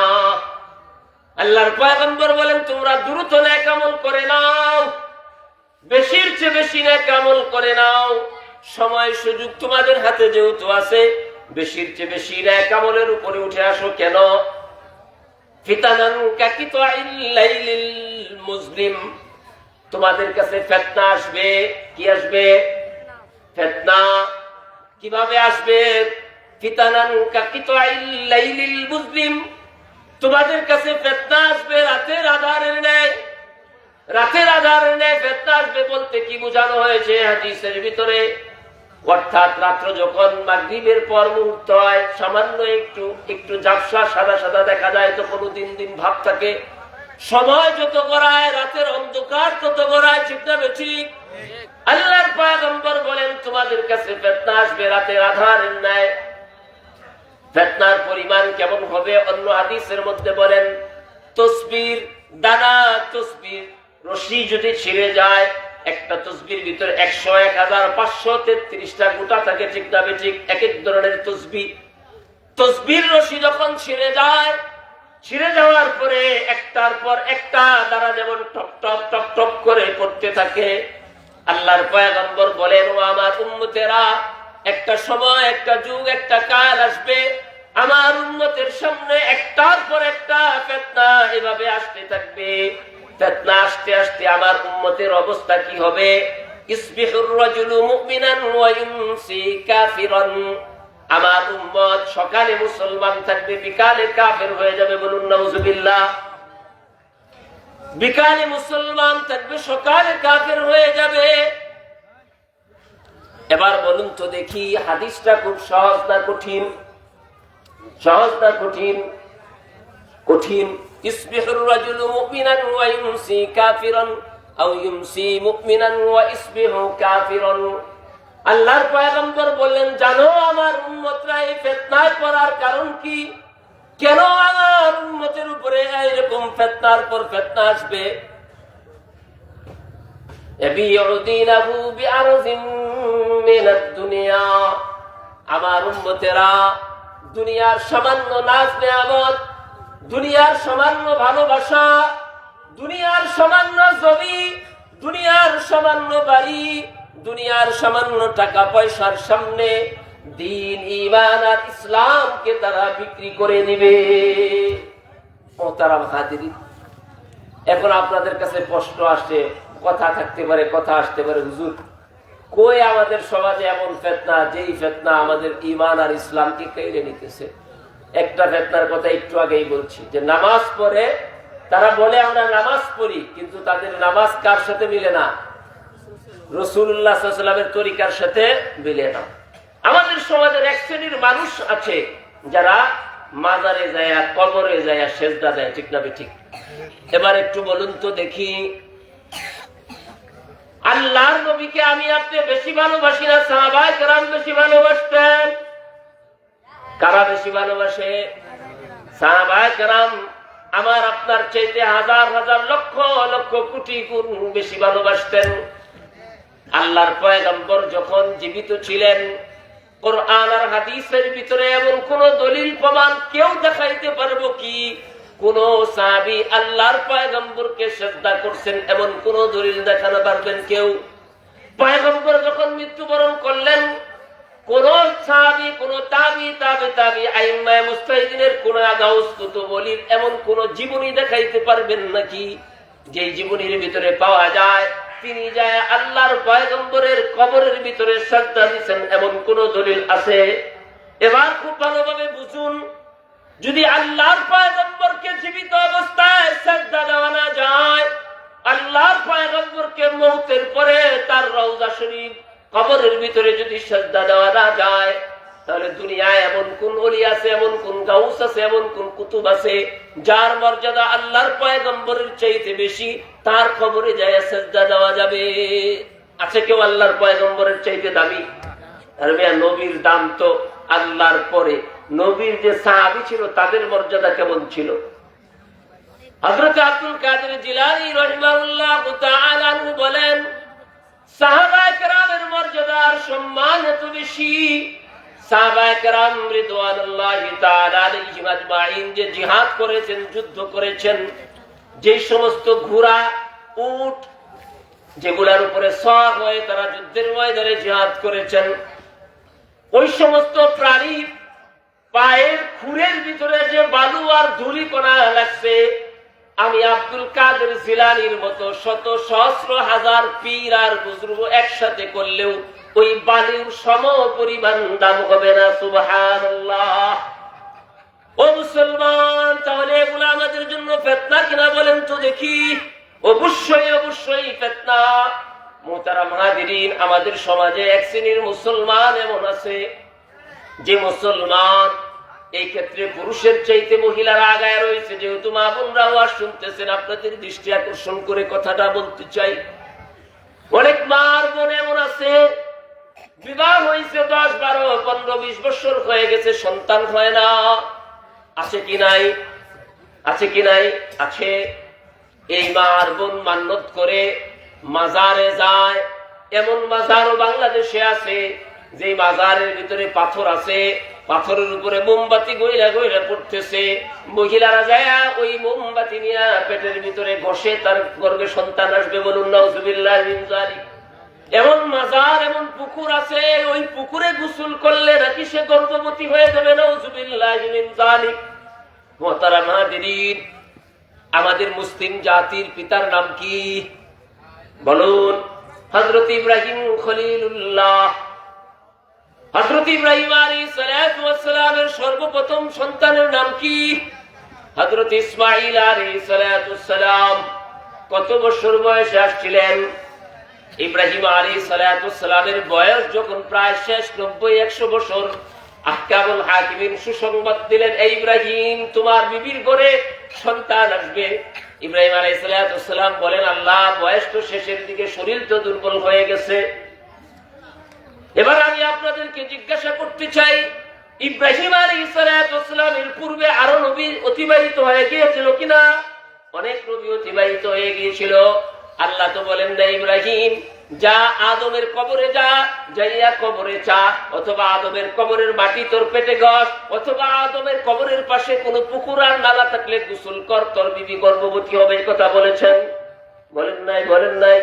আল্লাহর পয়গম্বর বলেন, তোমরা দ্রুত নেক আমল করে নাও, বেশির চেয়ে বেশি নেক আমল করে নাও। সময় সুযোগ তোমাদের হাতে যেহেতু আছে, বেশির চেয়ে বেশি নেক আমলের উপরে উঠে আসো। কেন? ফিতানান কাকিতাইল লাইলিল মুসলিম, তোমাদের কাছে ফিতনা আসবে। কি আসবে? ফিতনা। কিভাবে আসবে? ফিতানান কাকিতাইল লাইলিল মুসলিম, তোমাদের কাছে ফিতনা আসবে রাতের আধারের ন্যায়। রাতের আধারের ন্যায় ফিতনা আসবে বলতে কি বোঝানো হয়েছে হাদিসের ভিতরে? অর্থাৎ রাত্র যখন মাগরিবের পর মুহূর্ত হয়, সামান্য একটু ঝাপসা সাদা সাদা দেখা যায়, তো কোনো দিন দিন ভাব থাকে। সময় যত গড়ায় রাতের অন্ধকার তত গড়ায়। ঠিক না ঠিক? আল্লাহর পয়গম্বর বলেন, তোমাদের কাছে ফিতনা আসবে রাতের আধারের ন্যায়। ফিতনার পরিমাণ কেমন হবে? অন্য হাদিসের মধ্যে বলেন, তসবির দানা, তসবির রশি যদি ছিঁড়ে যায়, একটা তসবির ভিতরে 100, 1533টা গোটা থাকে। ঠিক না ঠিক? এক এক ধরনের তসবির রশি যখন ছিঁড়ে যায়, ছিঁড়ে যাওয়ার পরে একটার পর একটা দ্বারা যেমন টপ টপ টপ টপ করে পড়তে থাকে, আল্লাহর পয়গম্বর বলেন, ও আমার উম্মতেরা, একটা সময়, একটা যুগ, একটা কাল আসবে, আমার উম্মতের সামনে একটার পর একটা ফিতনা এভাবে আসতে থাকবে। ফিতনা আসতে আসতে আমার উম্মতের অবস্থা কি হবে? ইসবিহুর রাজুলু মুমিনান ওয়া ইউমসি কাফিরান, আমার উম্মত সকালে মুসলমান থাকবে, বিকালে কাফের হয়ে যাবে। বলুন নাউজুবিল্লাহ। বিকালে মুসলমান থাকবে, সকালে কাফের হয়ে যাবে। এবার বলুন তো দেখি, হাদিসটা খুব সহজ না কঠিন? সহজ না কঠিন? কঠিন। ইসবিহুর রাজুলু মুমিনান ওয়া ইউমসি কাফিরান আও ইউমসি মুমিনান ওয়া ইসবিহু কাফিরান। আল্লাহর পয়গম্বর বললেন, জানো আমার উম্মতরা এই ফিতনায় পড়ার কারণ কি? কেন আমার উম্মতের উপরে এরকম ফিতনার পর ফিতনা আসবে? ইয়াবিউ দীনাহু বিআরযিম মিনাদ দুনিয়া, আমার উম্মতেরা দুনিয়ার সামান্য নাজ নেয়ামত, দুনিয়ার সামান্য ভালোবাসা, দুনিয়ার সামান্য জমি, দুনিয়ার সামান্য বাড়ি, দুনিয়ার সামান্য টাকা পয়সার সামনে দিন ঈমান আর ইসলামকে তারা বিক্রি করে দিবে। মোহতারাম হাজিরিন, এখন আপনাদের কাছে প্রশ্ন আসছে, কথা থাকতে পারে, কথা আসতে পারে, হুজুর কই আমাদের সমাজে এমন ফিতনা, যেই ফিতনা আমাদের ঈমান আর ইসলামকে কেড়ে নিতেছে। একটা ফিতনার কথা একটু আগেই বলছি, যে নামাজ পড়ে তারা বলে আমরা নামাজ পড়ি, কিন্তু তাদের নামাজ কার সাথে মিলে না? রাসূলুল্লাহ সাল্লাল্লাহু আলাইহি ওয়াসাল্লামের তরিকার সাথে মিলে না। আমাদের সমাজের এক শ্রেণীর মানুষ আছে যারা মাজারে যায়, কবরে যায়, সেজদা দেয়, ঠিক না ঠিক? এবার একটু বলুন তো দেখি, আল্লাহর নবীকে আমি আপনি বেশি ভালোবাসি না সাহাবায়ে কেরাম বেশি ভালোবাসতেন? কারা বেশি ভালোবাসে? সাহাবায়ে কেরাম আমার আপনার চাইতে হাজার হাজার লক্ষ লক্ষ কোটি গুণ বেশি ভালোবাসতেন। আল্লাহর পয়গম্বর যখন জীবিত ছিলেন, কোরআন আর হাদিসের ভিতরে এমন কোন দলিল প্রমাণ কেউ দেখাইতে পারবো কি কোন সাহাবী আল্লাহর পয়গম্বরকে সিজদা করছেন এমন কোন দলিল দেখানো পারবেন কেউ? পয়গম্বর যখন মৃত্যুবরণ করলেন, কোন সাহাবী, কোন তাবি আইম্মায়ে মুজতাহিদিনের, কোন গাউস কুতুব ওলির এমন কোন জীবনী দেখাইতে পারবেন নাকি যে জীবনীর ভিতরে পাওয়া যায় তিনি যায় আল্লাহর পয়গম্বরের কবরের ভিতরে সিজদা দিয়েছেন এমন কোন দলিল আছে? এবার খুব ভালোভাবে বুঝুন, যদি আল্লাহর পয়গম্বরকে জীবিত অবস্থায় সিজদা দেওয়া না যায়, আল্লাহর পয়গম্বরকে মওতের পরে তার রওজা শরীফ কবরের ভিতরে যদি সিজদা দেওয়া না যায়, তাহলে দুনিয়ায় এমন কোন ওলি আছে, এমন কোন গাউস আছে, এমন কোন কুতুব আছে যার মর্যাদা আল্লাহর পয়গম্বরের চাইতে বেশি, তার কবরে যায় সিজদা দেওয়া যাবে? আছে কেউ আল্লাহর পয়গম্বরের চাইতে দামি? আর নবীর দাম তো আল্লাহর পরে। নবীর যে সাহাবী ছিল তাদের মর্যাদা কেমন ছিল? হযরত আব্দুল কাদের জিলানী রাহিমাহুল্লাহু তাআলা আনহু বলেন, সাহাবায়ে কেরামের মর্যাদা আর সম্মান এত বেশি, সাহাবায়ে কেরাম রিদওয়ানুল্লাহি তাআলা আলাইহিম আজমাইন যে জিহাদ করেছেন, যুদ্ধ করেছেন, যে সমস্ত ঘোড়া, উট যেগুলোর উপরে সওয়ার হয়ে তারা যুদ্ধের ময়দানে জিহাদ করেছেন, ওই সমস্ত প্রাণীর পায়ের খুরের ভিতরে যে বালু আর ধুলি কণা লাগছে, আমি আব্দুল কাদের জিলানীর মতো শত সহস্র হাজার পীর আর বুজুর্গ একসাথে করলেও ওই বালির সম পরিমাণ দাম হবে না। সুবহানাল্লাহ। ও মুসলমান, তাহলে এগুলো আমাদের জন্য ফিতনা কিনা বলেন তো দেখি? অবশ্যই অবশ্যই ফিতনা। মুহতারাম হাজিরিন, আমাদের সমাজে এক শ্রেণীর মুসলমান এমন আছে যে মুসলমান এই ক্ষেত্রে পুরুষের চাইতে মহিলারা আগায় রয়েছে। যেহেতু মা বোনরা ওয়াজ শুনতেছেন, আপনাদের দৃষ্টি আকর্ষণ করে কথাটা বলতে চাই। অনেক মার বোন এমন আছে, বিবাহ হয়েছে 10, 12, 15, 20 বছর হয়ে গেছে, সন্তান হয় না। আছে কি নাই? আছে কি নাই? আছে। এই মার বোন মান্নত করে মাজারে যায়। এমন মাজারও বাংলাদেশে আছে যে মাজারের ভিতরে পাথর আছে, পাথরের উপরে মোমবাতি গইলা গইলা পড়তেছে। মহিলারা যায় ওই মোমবাতি নিয়ে পেটের ভিতরে ঘষে তার গর্ভে সন্তান আসবে। বলুন নাউজুবিল্লাহ মিন যালিক। এমন মাজার, এমন পুকুর আছে, ওই পুকুরে গোসল করলে নাকি সে গর্ভবতী হয়ে যাবে। নাউজুবিল্লাহ মিন যালিক। মুহতারাম হাজিরিন, আমাদের মুসলিম জাতির পিতার নাম কি বলুন? হযরত ইব্রাহিম খলিলুল্লাহ। হযরত ইব্রাহিম আলাইহিস সালাতু ওয়াস সালামের সর্বপ্রথম সন্তানের নাম কি? হযরত ইসমাঈল আলাইহিস সালাতু ওয়াস সালাম। কত বছর বয়সে আসছিলেন? ইব্রাহিম আলাইহিস সালাতু ওয়াস সালামের বয়স যখন প্রায় শেষ 90-100 বছর, আহকামুল হাকিমিন সুসংবাদ দিলেন, এই ইব্রাহিম তোমার বিবির ঘরে সন্তান আসবে। ইব্রাহিম আলাইহিস সালাতু ওয়াস সালাম বলেন, আল্লাহ বয়স তো শেষের দিকে, শরীর তো দুর্বল হয়ে গেছে। এবার আমি আপনাদেরকে জিজ্ঞাসা করতে চাই, ইব্রাহিম আলাইহিস সালাতু ওয়াস সালামের পূর্বে আরো নবী অতিবাহিত হয়ে গিয়েছিল কিনা? অনেক নবী অতিবাহিত হয়ে গিয়েছিল। আল্লাহ তো বলেন না, ইব্রাহিম যা আদমের কবরে যা, যাইয়া কবরে চা, অথবা আদমের কবরের মাটি তোর পেটে ঘষ, অথবা আদমের কবরের পাশে কোনো পুকুর আর নালা থাকলে গোসল কর, তোর বিবি গর্ভবতী হবে। এই কথা বলেছেন? বলেন নাই? বলেন নাই?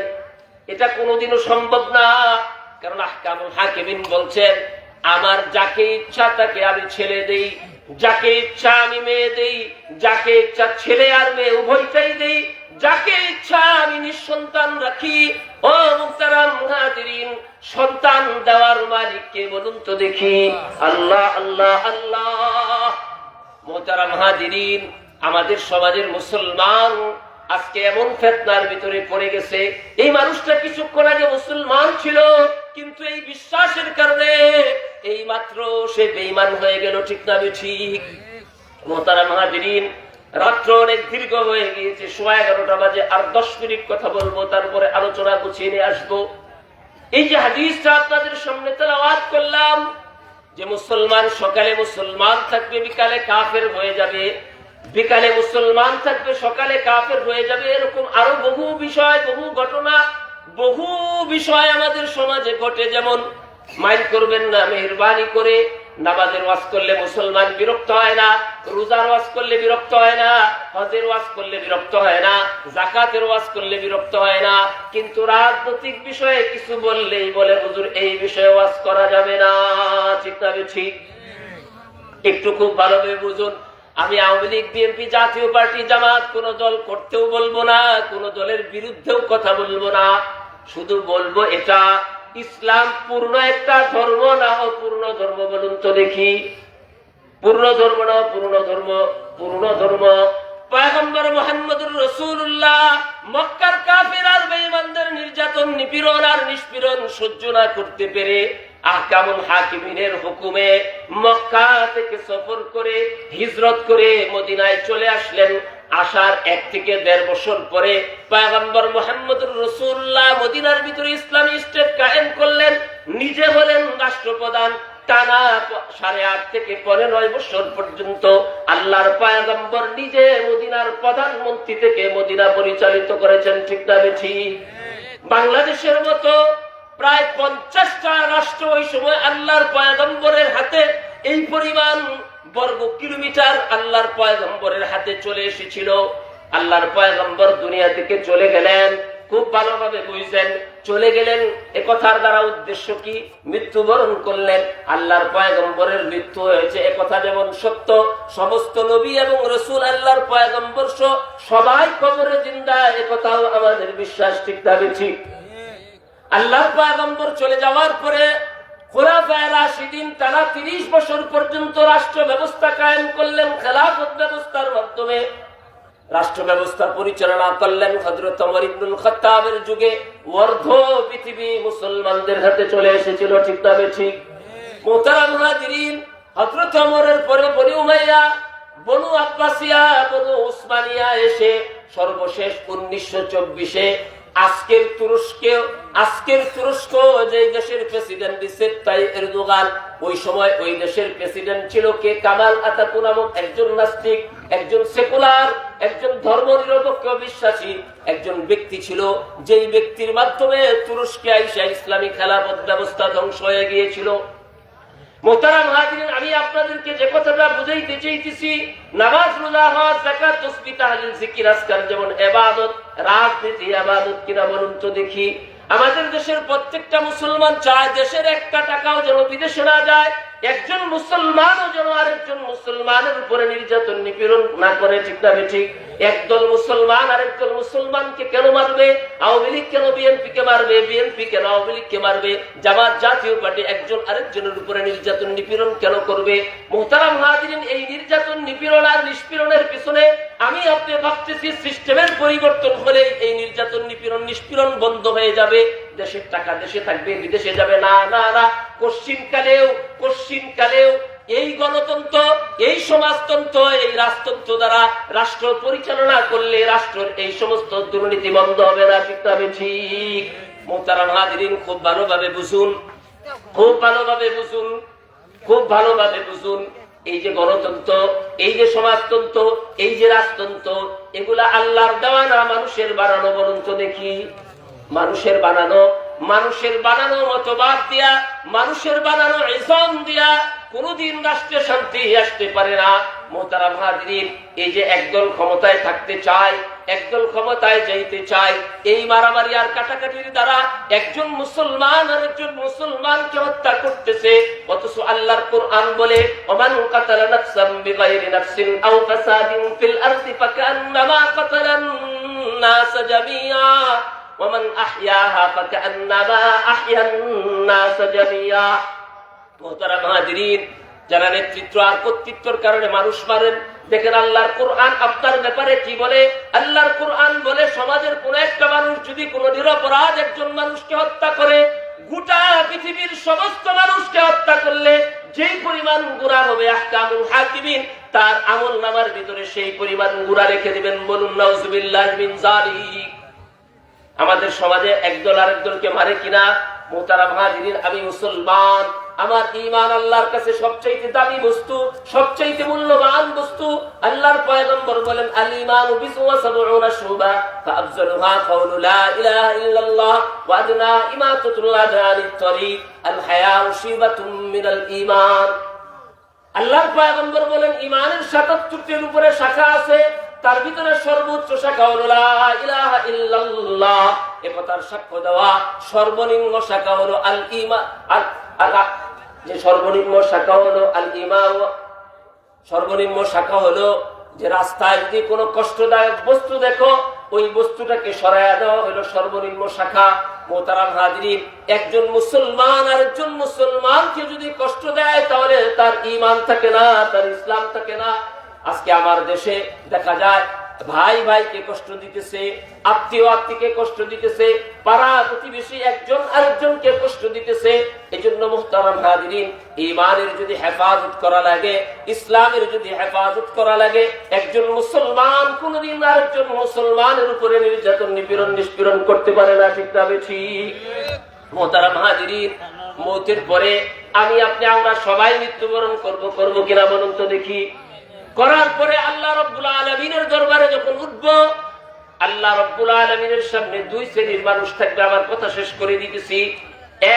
এটা কোনোদিনও সম্ভব না। কারণ আহকামুল হাকিমিন বলছেন, আমার যাকে ইচ্ছা তাকে আমি ছেলে দেই, যাকে ইচ্ছা আমি মেয়ে দেই, যাকে ইচ্ছা ছেলে আর মেয়ে উভয়টাই দেই, যাকে ইচ্ছা আমি নিঃসন্তান রাখি। ও মুহতারাম হাজিরিন, সন্তান দেওয়ার মালিক কে বলুন তো দেখি? আল্লাহ আল্লাহ আল্লাহ। মুহতারাম হাজিরিন, আমাদের সমাজের মুসলমান আজকে এমন ফিতনার ভিতরে পড়ে গেছে। এই মানুষটা কিছুক্ষণ আগে মুসলমান ছিল, কিন্তু এই বিশ্বাসের কারণে এই মাত্র সে বেঈমান হয়ে গেল। ঠিক না ঠিক? মুহতারাম হাজিরিন, রাত্র অনেক দীর্ঘ হয়ে গিয়েছে, 11:30 বাজে, আর 10 মিনিট কথা বলবো, তারপরে আলোচনা গুছিয়ে নিয়ে আসবো। এই যে হাদিসটা আপনাদের সামনে তেলাওয়াত করলাম, যে মুসলমান সকালে মুসলমান থাকবে, বিকালে কাফের হয়ে যাবে, বিকালে মুসলমান থাকবে, সকালে কাফের হয়ে যাবে, এরকম আরো বহু বিষয়, বহু ঘটনা, বহু বিষয় আমাদের সমাজে ঘটে। যেমন, মাইন্ড করবেন না, মেহেরবানি করে, নামাজের ওয়াজ করলে মুসলমান বিরক্ত হয় না, রোজার ওয়াজ করলে বিরক্ত হয় না, হজের ওয়াজ করলে বিরক্ত হয় না, যাকাতের ওয়াজ করলে বিরক্ত হয় না, কিন্তু রাজনৈতিক বিষয়ে কিছু বললেই বলে হুজুর এই বিষয়ে ওয়াজ করা যাবে না। ঠিক না ঠিক? একটু খুব ভালোভাবে বুঝুন। আমি আওয়ামী লীগ, বিএনপি, জাতীয় পার্টি, জামাত কোন দল করতেও বলবো না, কোন দলের বিরুদ্ধেও কথা বলবো না। শুধু বলবো এটা ইসলাম পূর্ণ একটা ধর্ম না অপূর্ণ ধর্ম? বলুন তো দেখি। পূর্ণ ধর্ম না অপূর্ণ ধর্ম? পূর্ণ ধর্ম। পয়গম্বর মুহাম্মদুর রাসূলুল্লাহ মক্কার কাফির আর বেঈমানদের নির্যাতন, নিপীড়ন আর নিষ্পীড়ন সহ্য না করতে পেরে আহকামুল হাকিমিনের হুকুমে মক্কা থেকে সফর করে হিজরত করে মদিনায় চলে আসলেন। আসার 1 থেকে 1.5 বছর পরে পয়গম্বর মুহাম্মদুর রাসূলুল্লাহ মদিনার ভিতরে ইসলামী স্টেট কায়েম করলেন, নিজে হলেন রাষ্ট্রপ্রধান। টানা 8.5 থেকে 9 বছর পর্যন্ত আল্লাহর পয়গম্বর নিজে মদিনার প্রধানমন্ত্রী থেকে মদিনা পরিচালিত করেছেন। ঠিক না ঠিক? বাংলাদেশের মতো প্রায় 50টা রাষ্ট্র ওই সময় আল্লাহর পয়গম্বরের হাতে এই পরিমাণ বর্গ কিলোমিটার আল্লাহর পয়গম্বরের হাতে চলে এসেছিল। আল্লাহর পয়গম্বর দুনিয়া থেকে চলে গেলেন, খুব ভালোভাবে বুঝছেন, চলে গেলেন। এ কথার দ্বারা উদ্দেশ্য কি? মৃত্যুবরণ করলেন। আল্লাহর পয়গম্বরের মৃত্যু হয়েছে এ কথা যেমন সত্য, সমস্ত নবী এবং রাসূল আল্লাহর পয়গম্বর সবাই কবরে জিন্দা, এ কথাও আমাদের বিশ্বাস। ঠিক না ঠিক? আল্লাহর পয়গম্বর চলে যাওয়ার পরে খুলাফায়ে রাশিদিন টানা 30 বছর পর্যন্ত রাষ্ট্র ব্যবস্থা কায়েম করলেন। খেলাফত ব্যবস্থার মাধ্যমে রাষ্ট্র ব্যবস্থা পরিচালনা করলেন। হযরত ওমর ইবনুল খাত্তাবের যুগে অর্ধ পৃথিবী মুসলমানদের হাতে চলে এসেছিল। ঠিক না ঠিক? মুহতারাম হাজিরিন, হযরত ওমরের পরে বনি উমাইয়া, বনু আব্বাসিয়া, বনু উসমানিয়া এসে সর্বশেষ 1924-এ আজকের তুরস্ক যে দেশের প্রেসিডেন্ট রিসেপ তাইয়িপ এরদোগান, ওই সময় ওই দেশের প্রেসিডেন্ট ছিল কে? কামাল আতাতুর্ক নামক একজন নাস্তিক, একজন সেকুলার, একজন ধর্মনিরপেক্ষ বিশ্বাসী একজন ব্যক্তি ছিল, যেই ব্যক্তির মাধ্যমে তুরস্কে আইসা ইসলামী খেলাফত ব্যবস্থা ধ্বংস হয়ে গিয়েছিল। মুহতারাম হাজিরিন, আমি আপনাদেরকে যে কথাটা বুঝাইতে চাইতেছি, নামাজ, রোজা, হজ, যাকাত, তাসবিহ, তাহলিল, জিকির, আজকার যেমন ইবাদত, রাজনীতি ইবাদত কিনা বলুন তো দেখি? আমাদের দেশের প্রত্যেকটা মুসলমান চায় দেশের একটা টাকাও যেন বিদেশে না যায়, একজন মুসলমানও যেন আরেকজন মুসলমানের উপরে নির্যাতন নিপীড়ন না করে। ঠিক না ঠিক? একদল মুসলমান আরেকদল মুসলমানকে কেন মারবে? আওয়ামী লীগ কেন বিএনপি কে মারবে? বিএনপি কেন আওয়ামী লীগকে মারবে? জামাত, জাতীয় পার্টি একজন আরেকজনের উপরে নির্যাতন নিপীড়ন কেন করবে? মুহতারাম হাজিরিন, এই নির্যাতন নিপীড়ন আর নিষ্পীড়নের পিছনে আমি আপনি ভাবতেছি সিস্টেমের পরিবর্তন হলে এই নির্যাতন নিপীড়ন নিষ্পীড়ন বন্ধ হয়ে যাবে, দেশের টাকা দেশে থাকবে, বিদেশে যাবে না। না না, কোশ্চিনকালেও এই গণতন্ত্র, এই সমাজতন্ত্র, এই রাজতন্ত্র দ্বারা রাষ্ট্র পরিচালনা করলে রাষ্ট্রের এই সমস্ত দুর্নীতি বন্ধ হবে না। ঠিক তবে ঠিক? মুহতারাম হাজিরিন, খুব ভালোভাবে বুঝুন, খুব ভালোভাবে বুঝুন, খুব ভালোভাবে বুঝুন। এই যে গণতন্ত্র, এই যে সমাজতন্ত্র, এই যে রাজতন্ত্র, এগুলা আল্লাহর দেওয়া না মানুষের বানানো? বলুন তো দেখি। মানুষের বানানো, মানুষের বানানো মতবাদ দিয়া, মানুষের বানানো ইসলাম দিয়া কোনদিন রাষ্ট্রে শান্তি আসতে পারে না। মুহতারাম হাজিরিন, এই যে একদল ক্ষমতায় থাকতে চায়, একদল ক্ষমতায় যাইতে চায়, এই মারামারি আর কাটাকাটির দ্বারা একজন মুসলমান আর একজন মুসলমানকে হত্যা করতেছে। অথচ আল্লাহর কোরআন বলে, ওমান কাতালা নাফসাম বিগাইরি নাফসিন আও ফাসাদিন ফিল আরদি ফাকান্নামা কাতালান নাস জামিআ ওয়ামান আহইয়াহা ফাকান্নামা আহইয়ান নাস জামিআ। মুহতারাম হাজিরিন, যারা নেতৃত্ব আর কর্তৃত্বের কারণে মানুষ মারেন, দেখেন আল্লাহর কোরআন আপনার ব্যাপারে কি বলে। আল্লাহর কোরআন বলে, সমাজের কোন একটা মানুষ যদি কোন নিরপরাধ একজন মানুষকে হত্যা করে, গোটা পৃথিবীর সমস্ত মানুষকে হত্যা করলে যেই পরিমাণ গুনাহ হবে, আহকামুল হাকিমিন তার আমলনামার ভিতরে সেই পরিমাণ গুনাহ রেখে দিবেন। বলুন নাউজুবিল্লাহি মিন যালিক। আমাদের সমাজে একদল আরেকদলকে মারে কিনা? মুহতারাম হাজিরিন, আমি মুসলমান, আমার ঈমান আল্লাহর কাছে সবচেয়ে দামি বস্তু, সবচেয়ে মূল্যবান বস্তু। আল্লাহর পয়গম্বর বলেন, আল ঈমানু বিসওয়া সাবউনা শুবা ফাআফজালুহা কাউলু লা ইলাহা ইল্লাল্লাহ ওয়া আদনা ইমাতাতুল আযা আনিত তরিক আল হায়াউ শিবাতুম মিনাল ঈমান। আল্লাহর পয়গম্বর বলেন, ঈমানের ৭৭টির উপরে শাখা আছে, তার ভিতরে সর্বোচ্চ শাখা হলো লা ইলাহা ইল্লাল্লাহ। এ কথার সাক্ষ্য দেওয়া সর্বনিম্ন শাখা হলো আল ঈমান। যে সর্বনিম্ন শাখা হলো আল ঈমান, সর্বনিম্ন শাখা হলো যে রাস্তায় যদি কোনো কষ্টদায়ক বস্তু দেখো, ওই বস্তুটাকে সরাইয়া দেওয়া হলো সর্বনিম্ন শাখা। মুহতারাম হাজিরিন, একজন মুসলমান আর একজন মুসলমানকে যদি কষ্ট দেয়, তাহলে তার ঈমান থাকে না, তার ইসলাম থাকে না। আজকে আমার দেশে দেখা যায় ভাই ভাইকে কষ্ট দিতেছে, আত্মীয় আত্মীয়কে কষ্ট দিতেছে, পাড়া প্রতিবেশী একজন আরেকজনকে কষ্ট দিতেছে। এই জন্য মুহতারাম হাজিরিন, ঈমানের যদি হেফাজত করা লাগে, ইসলামের যদি হেফাজত করা লাগে, একজন মুসলমান কোনদিন আরেকজন মুসলমানের উপরে নির্যাতন নিপীড়ন নিষ্পীড়ন করতে পারে না। ঠিক না ঠিক? মুহতারাম হাজিরিন, মৌতের পরে আমি আপনি আমরা সবাই মৃত্যুবরণ করব কিনা বলুন তো দেখি। করার পরে আল্লাহ রাব্বুল আলামিনের দরবারে যখন উঠব, আল্লাহ রাব্বুল আলামিনের সামনে দুই শ্রেণীর মানুষ থাকবে। আমার কথা শেষ করে দিতেছি।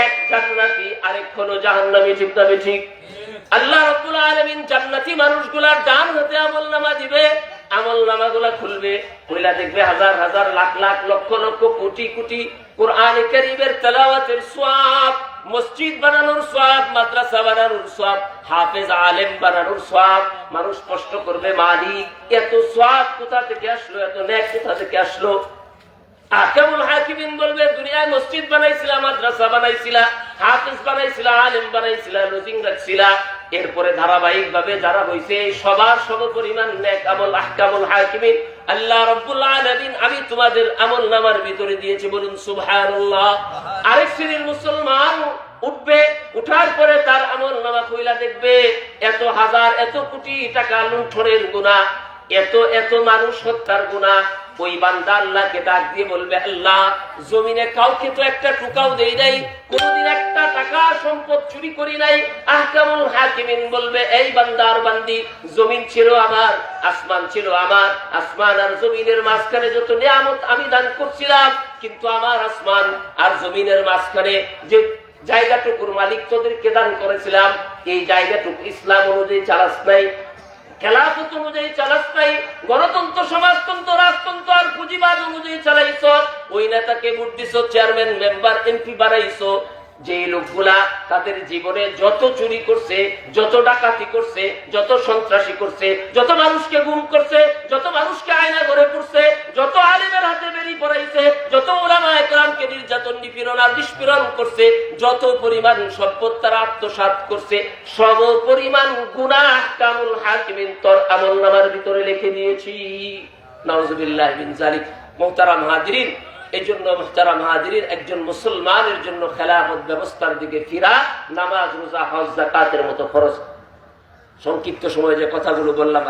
এক জান্নাতি, আরেক হলো জাহান্নামী। ঠিক না ঠিক? আল্লাহ রাব্বুল আলামিন জান্নাতি মানুষগুলার ডান হাতে আমলনামা দিবে, আমলনামাগুলা খুলবে, কইলা দেখবে হাজার হাজার লাখ লাখ লক্ষ লক্ষ কোটি কোটি কোরআন কারীমের তেলাওয়াতের সওয়াব, মসজিদ বানানোর সওয়াব, মাদ্রাসা বানানোর সওয়াব, হাফেজ আলেম বানানোর সওয়াব। মানুষ প্রশ্ন করবে, মালিক এত সওয়াব কোথা থেকে আসলো, এত নেক কোথা থেকে আসলো? আহকামুল হাকিমিন বলবে, দুনিয়ায় মসজিদ বানাইছিলা, মাদ্রাসা বানাইছিলা, হাফেজ বানাইছিলা, আলেম বানাইছিলা, লজিং রাখছিলা, এরপরে ধারাবাহিক ভাবে যারা হইছে সবার সমপরিমাণ নেক আমল। আহকামুল হাকিমিন আল্লাহ রাব্বুল আলামিন আমি তোমাদের আমলনামার ভিতরে দিয়েছি। বলুন সুবহানাল্লাহ। আরেক শ্রেণীর মুসলমান উঠবে, উঠার পরে তার আমলনামা খুইলা দেখবে এত হাজার এত কোটি টাকা লুণ্ঠনের গুনাহ, এত এত মানুষ হত্যার গুনাহ। ওই বান্দা আল্লাহকে ডাক দিয়ে বলবে, আল্লাহ জমিনে কাউকে তো একটা টুকাও দেই নাই, কোনদিন একটা টাকা সম্পদ চুরি করি নাই। আহকামুল হাকিমিন বলবে, এই বান্দার বান্দি, জমিন ছিল আমার, আসমান ছিল আমার, আসমান আর জমিনের মাঝখানে যত নিয়ামত আমি দান করছিলাম, কিন্তু আমার আসমান আর জমিনের মাঝখানে যে জায়গাটুকুর মালিক তোদেরকে দান করেছিলাম, এই জায়গাটুকু ইসলাম অনুযায়ী চালাস নাই, খেলাফত অনুযায়ী চালাস নাই, গণতন্ত্র সমাজতন্ত্র রাজতন্ত্র আর পুঁজিবাদ অনুযায়ী চালাইছ। ওই নেতাকে ভোট দিছ, চেয়ারম্যান মেম্বার এমপি বানাইছ। যে লোকগুলা তাদের জীবনে যত চুরি করছে, যত ডাকাতি করছে, যত সন্ত্রাসী করছে, যত মানুষকে গুম করছে, যত মানুষকে আয়না ঘরে পড়ছে, যত আলেমের হাতে বেরি পড়াইছে, যত উলামায়ে কেরামকে নির্যাতন নিপীড়ন আর নিষ্পীড়ন করছে, যত পরিমাণ সম্পদ তারা আত্মসাৎ করছে, সম পরিমাণ গুনাহ আহকামুল হাকিমিন তোর আমলনামার ভিতরে লিখে দিয়েছি। নাউজুবিল্লাহি মিন যালিক। মুহতারাম হাজিরিন, এই জন্য মুহতারাম হাজিরিন, একজন মুসলমানের জন্য খেলাফত ব্যবস্থার দিকে ফিরা, নামাজ রোজা হজ যাকাতের মতো ফরজ। সংক্ষিপ্ত সময়ে যে কথাগুলো বললাম